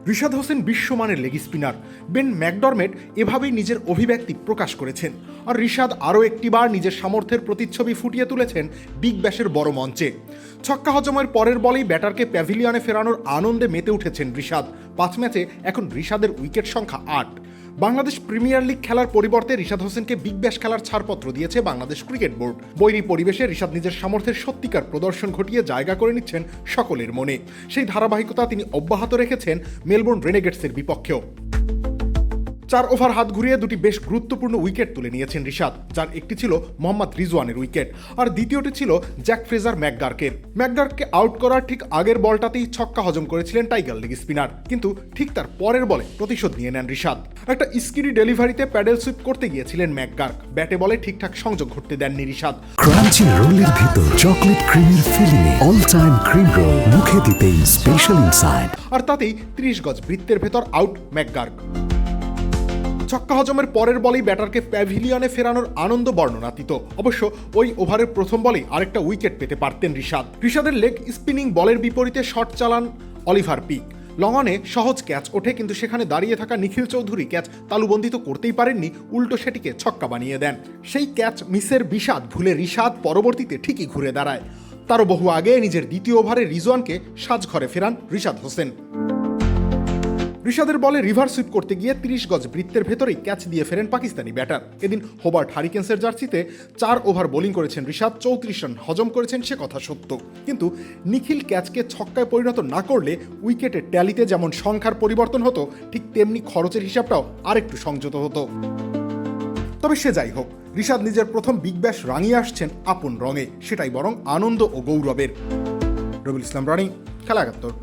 রিশাদ হোসেন বিশ্বমানের leg spinner. Ben ম্যাকডরমেট এভাবেই নিজের অভিব্যক্তি প্রকাশ করেছেন। আর রিশাদ আরও একটিবার নিজের সামর্থ্যের প্রতিচ্ছবি ফুটিয়ে তুলেছেন বিগ ব্যাশের বড় মঞ্চে। ছক্কা হজমের পরের বলেই ব্যাটারকে প্যাভিলিয়নে ফেরানোর আনন্দে মেতে উঠেছেন রিশাদ। 5 ম্যাচে এখন রিশাদের উইকেট সংখ্যা 8। বাংলাদেশ প্রিমিয়ার লিগ খেলার পরিবর্তে রিশাদ হোসেনকে বিগ ব্যাশ খেলার ছাড়পত্র দিয়েছে বাংলাদেশ ক্রিকেট বোর্ড। বৈরী পরিবেশে রিশাদ নিজের সামর্থ্যের সত্যিকার প্রদর্শন ঘটিয়ে জায়গা করে নিচ্ছেন সকলের মনে। সেই ধারাবাহিকতা তিনি অব্যাহত রেখেছেন মেলবোর্ন রেনেগেটসের বিপক্ষেও। 4 ওভার হাত ঘুরিয়ে দুটি বেশ গুরুত্বপূর্ণ উইকেট তুলে নিয়েছেন রিশাদ, যার একটি ছিল মোহাম্মদ রিজওয়ানের উইকেট আর দ্বিতীয়টি ছিল জ্যাক ফ্রেজার ম্যাকগার্ককে আউট করার ঠিক আগের বলটাতেই ছক্কা হজম করেছিলেন টাইগার লেগ স্পিনার, কিন্তু ঠিক তার পরের বলে প্রতিশোধ নিয়ে নেন রিশাদ। একটা স্কিরি ডেলিভারিতে প্যাডেল সুইপ করতে গিয়েছিলেন ম্যাকগার্ক, ব্যাটে বলে ঠিকঠাক সংযোগ ঘটতে দেননি রিশাদ। ক্রাঞ্চি রোলের ভিতর চকলেট ক্রিমের filling, all time cream roll, মুখে দিতেই স্পেশাল ইনসাইড। আর তাতেই 30 গজ বৃত্তের ভেতর আউট ম্যাকগার্ক। ছক্কা হজমের পরের বলেই ব্যাটারকে প্যাভিলিয়নে ফেরানোর আনন্দ বর্ণনাতীত। অবশ্য ওই ওভারের প্রথম বলেই আরেকটা উইকেট পেতে পারতেন রিশাদের লেগ স্পিনিং বলের বিপরীতে শট চালান অলিভার পিক। লং অনে সহজ ক্যাচ ওঠে, কিন্তু সেখানে দাঁড়িয়ে থাকা নিখিল চৌধুরী ক্যাচ তালুবন্দিত করতেই পারেননি, উল্টো সেটিকে ছক্কা বানিয়ে দেন। সেই ক্যাচ মিসের বিষাদ ভুলে রিশাদ পরবর্তীতে ঠিকই ঘুরে দাঁড়ায়। তারও বহু আগে নিজের দ্বিতীয় ওভারে রিজওয়ানকে সাজঘরে ফেরান রিশাদ হোসেন। রিশাদের বলে রিভার্স সুইপ করতে গিয়ে 30 গজ বৃত্তের ভেতরেই ক্যাচ দিয়ে ফেরেন পাকিস্তানি ব্যাটার। এদিন হোবার্ট হারিকেন্সের জার্সিতে 4 ওভার বোলিং করেছেন রিশাদ, 34 রান হজম করেছেন, সে কথা সত্য। কিন্তু নিখিল ক্যাচকে ছক্কায় পরিণত না করলে উইকেটের ট্যালিতে যেমন সংখ্যার পরিবর্তন হতো, ঠিক তেমনি খরচের হিসাবটাও আরেকটু সংযত হতো। তবে সে যাই হোক, রিশাদ নিজের প্রথম বিগ ব্যাশ রাঙিয়ে আসছেন আপন রঙে, সেটাই বরং আনন্দ ও গৌরবের। রবিউল ইসলাম রানি, খেলা 71।